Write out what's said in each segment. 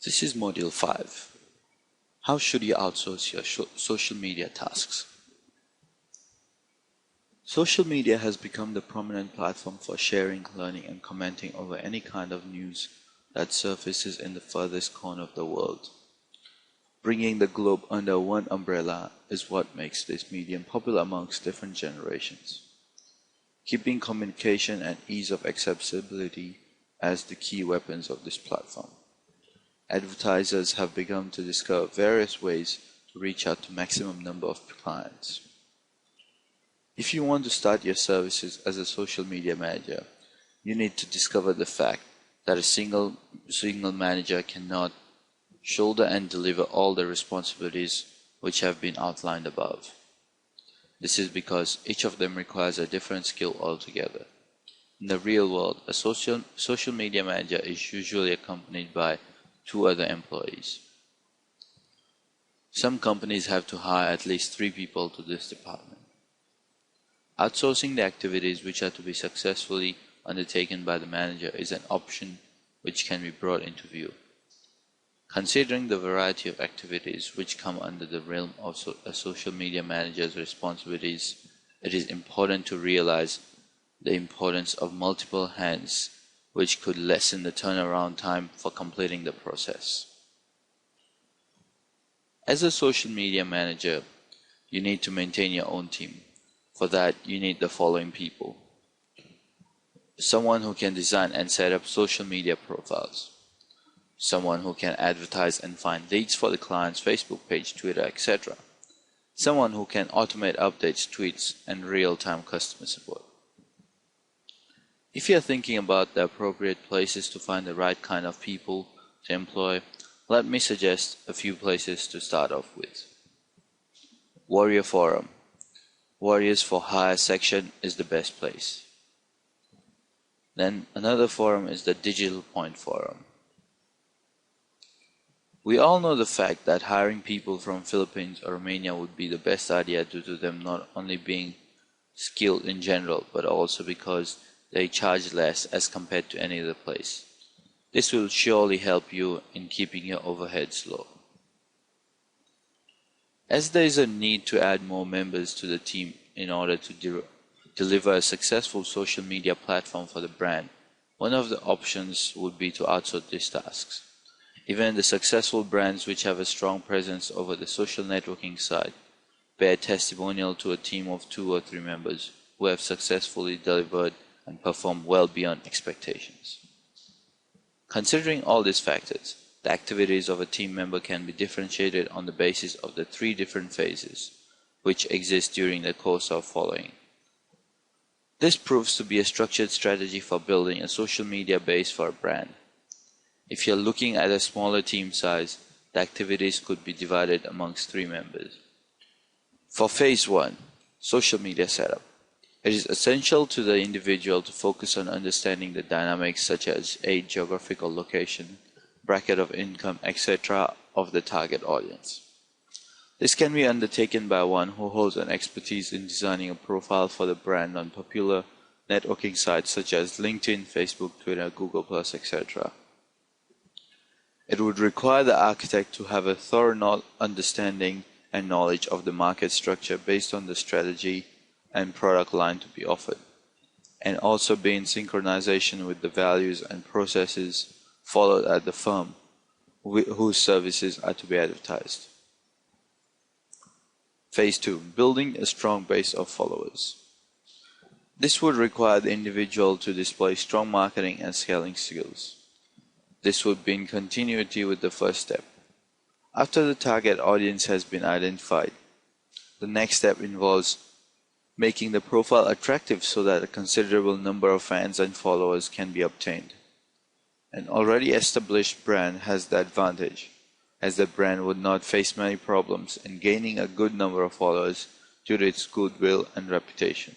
This is Module 5. How should you outsource your social media tasks? Social media has become the prominent platform for sharing, learning, and commenting over any kind of news that surfaces in the furthest corner of the world. Bringing the globe under one umbrella is what makes this medium popular amongst different generations, keeping communication and ease of accessibility as the key weapons of this platform. Advertisers have begun to discover various ways to reach out to maximum number of clients. If you want to start your services as a social media manager, you need to discover the fact that a single manager cannot shoulder and deliver all the responsibilities which have been outlined above. This is because each of them requires a different skill altogether. In the real world, a social media manager is usually accompanied by 2 other employees. Some companies have to hire at least 3 people to this department. Outsourcing the activities which are to be successfully undertaken by the manager is an option which can be brought into view. Considering the variety of activities which come under the realm of a social media manager's responsibilities, it is important to realize the importance of multiple hands, which could lessen the turnaround time for completing the process. As a social media manager, you need to maintain your own team. For that, you need the following people: someone who can design and set up social media profiles, someone who can advertise and find leads for the client's Facebook page, Twitter, etc., someone who can automate updates, tweets, and real-time customer support. If you are thinking about the appropriate places to find the right kind of people to employ, let me suggest a few places to start off with. Warrior Forum. Warriors for Hire section is the best place. Then another forum is the Digital Point Forum. We all know the fact that hiring people from Philippines or Romania would be the best idea due to them not only being skilled in general, but also because they charge less as compared to any other place. This will surely help you in keeping your overheads low. As there is a need to add more members to the team in order to deliver a successful social media platform for the brand, one of the options would be to outsource these tasks. Even the successful brands which have a strong presence over the social networking side bear testimonial to a team of 2 or 3 members who have successfully delivered and performed well beyond expectations. Considering all these factors, the activities of a team member can be differentiated on the basis of the 3 different phases which exist during the course of following. This proves to be a structured strategy for building a social media base for a brand. If you're looking at a smaller team size, the activities could be divided amongst 3 members. For phase 1, social media setup. It is essential to the individual to focus on understanding the dynamics such as age, geographical location, bracket of income, etc. of the target audience. This can be undertaken by one who holds an expertise in designing a profile for the brand on popular networking sites such as LinkedIn, Facebook, Twitter, Google+, etc. It would require the architect to have a thorough understanding and knowledge of the market structure based on the strategy and product line to be offered, and also be in synchronization with the values and processes followed at the firm whose services are to be advertised. Phase 2. Building a strong base of followers. This would require the individual to display strong marketing and scaling skills. This would be in continuity with the first step. After the target audience has been identified, the next step involves making the profile attractive so that a considerable number of fans and followers can be obtained. An already established brand has the advantage, as the brand would not face many problems in gaining a good number of followers due to its goodwill and reputation.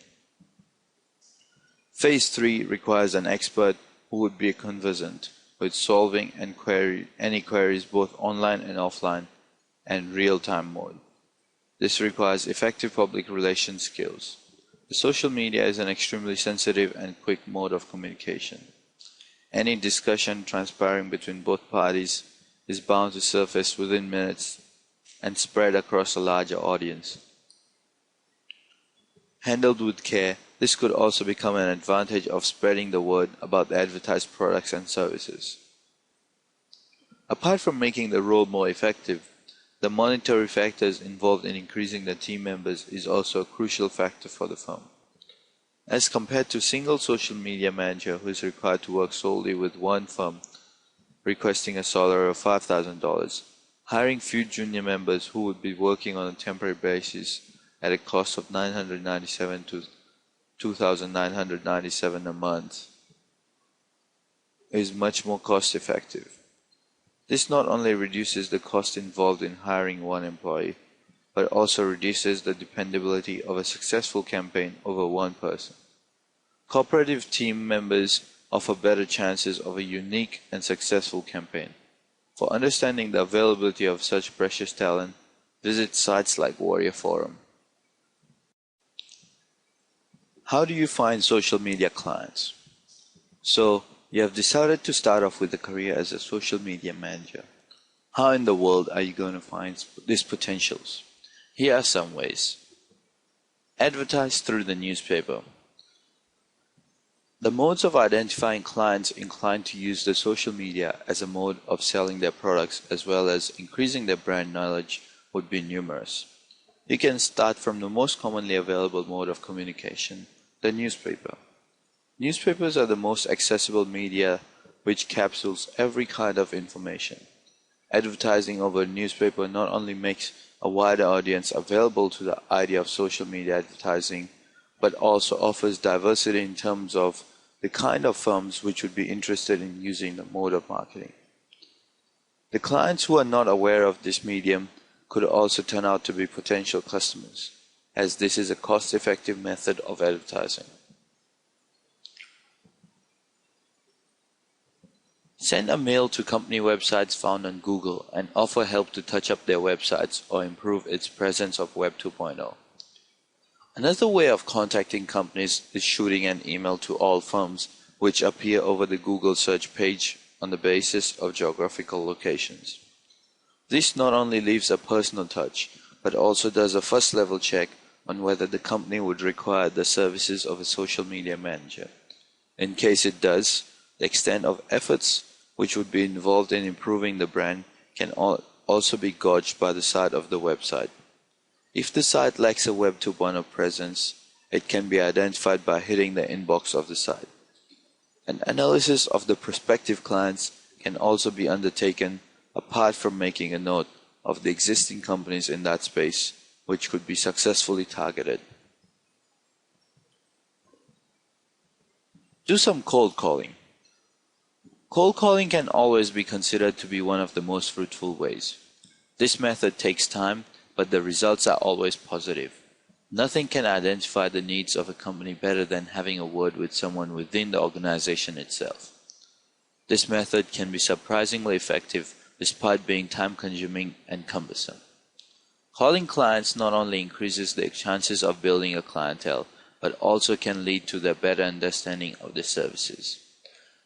Phase 3 requires an expert who would be conversant with solving any queries both online and offline and real-time mode. This requires effective public relations skills. The social media is an extremely sensitive and quick mode of communication. Any discussion transpiring between both parties is bound to surface within minutes and spread across a larger audience. Handled with care, this could also become an advantage of spreading the word about advertised products and services. Apart from making the role more effective, the monetary factors involved in increasing the team members is also a crucial factor for the firm. As compared to a single social media manager who is required to work solely with one firm, requesting a salary of $5,000, hiring few junior members who would be working on a temporary basis at a cost of $997 to $2,997 a month is much more cost effective. This not only reduces the cost involved in hiring one employee, but also reduces the dependability of a successful campaign over one person. Cooperative team members offer better chances of a unique and successful campaign. For understanding the availability of such precious talent, visit sites like Warrior Forum. How do you find social media clients? So, you have decided to start off with a career as a social media manager. How in the world are you going to find these potentials? Here are some ways. Advertise through the newspaper. The modes of identifying clients inclined to use the social media as a mode of selling their products as well as increasing their brand knowledge would be numerous. You can start from the most commonly available mode of communication, the newspaper. Newspapers are the most accessible media which capsules every kind of information. Advertising over a newspaper not only makes a wider audience available to the idea of social media advertising, but also offers diversity in terms of the kind of firms which would be interested in using the mode of marketing. The clients who are not aware of this medium could also turn out to be potential customers, as this is a cost-effective method of advertising. Send a mail to company websites found on Google and offer help to touch up their websites or improve its presence of Web 2.0. Another way of contacting companies is shooting an email to all firms which appear over the Google search page on the basis of geographical locations. This not only leaves a personal touch, but also does a first-level check on whether the company would require the services of a social media manager. In case it does, the extent of efforts which would be involved in improving the brand can also be gauged by the size of the website. If the site lacks a Web 2.0 presence, it can be identified by hitting the inbox of the site. An analysis of the prospective clients can also be undertaken apart from making a note of the existing companies in that space which could be successfully targeted. Do some cold calling. Cold calling can always be considered to be one of the most fruitful ways. This method takes time, but the results are always positive. Nothing can identify the needs of a company better than having a word with someone within the organization itself. This method can be surprisingly effective despite being time-consuming and cumbersome. Calling clients not only increases the chances of building a clientele, but also can lead to their better understanding of the services.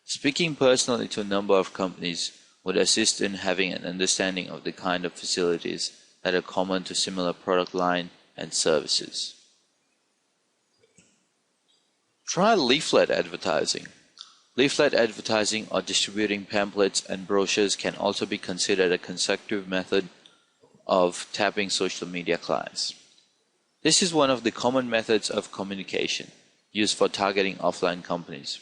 Speaking personally to a number of companies would assist in having an understanding of the kind of facilities that are common to similar product line and services. Try leaflet advertising. Leaflet advertising or distributing pamphlets and brochures can also be considered a consecutive method of tapping social media clients. This is one of the common methods of communication used for targeting offline companies.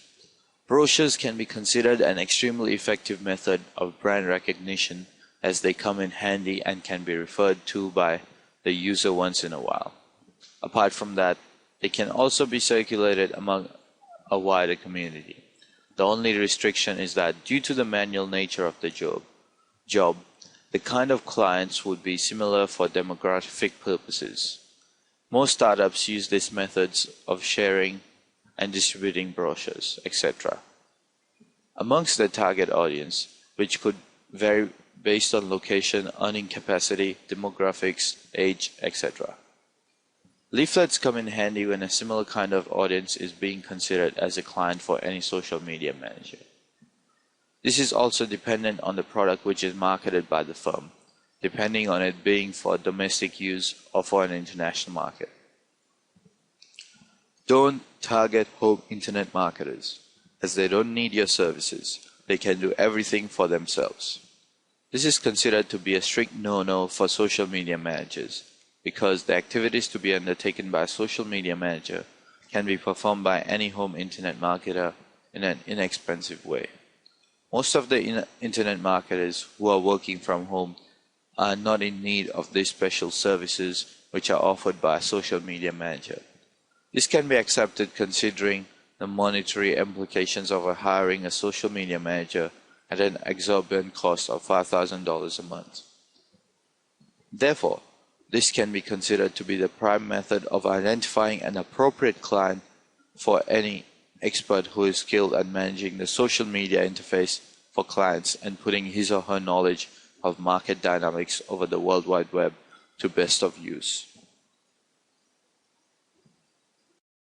Brochures can be considered an extremely effective method of brand recognition as they come in handy and can be referred to by the user once in a while. Apart from that, they can also be circulated among a wider community. The only restriction is that due to the manual nature of the job, the kind of clients would be similar for demographic purposes. Most startups use these methods of sharing and distributing brochures, etc. amongst their target audience, which could vary based on location, earning capacity, demographics, age, etc. Leaflets come in handy when a similar kind of audience is being considered as a client for any social media manager. This is also dependent on the product which is marketed by the firm, depending on it being for domestic use or for an international market. Don't target home internet marketers, as they don't need your services. They can do everything for themselves. This is considered to be a strict no-no for social media managers, because the activities to be undertaken by a social media manager can be performed by any home internet marketer in an inexpensive way. Most of the internet marketers who are working from home are not in need of these special services which are offered by a social media manager. This can be accepted considering the monetary implications of hiring a social media manager at an exorbitant cost of $5,000 a month. Therefore, this can be considered to be the prime method of identifying an appropriate client for any expert who is skilled at managing the social media interface for clients and putting his or her knowledge of market dynamics over the World Wide Web to best of use.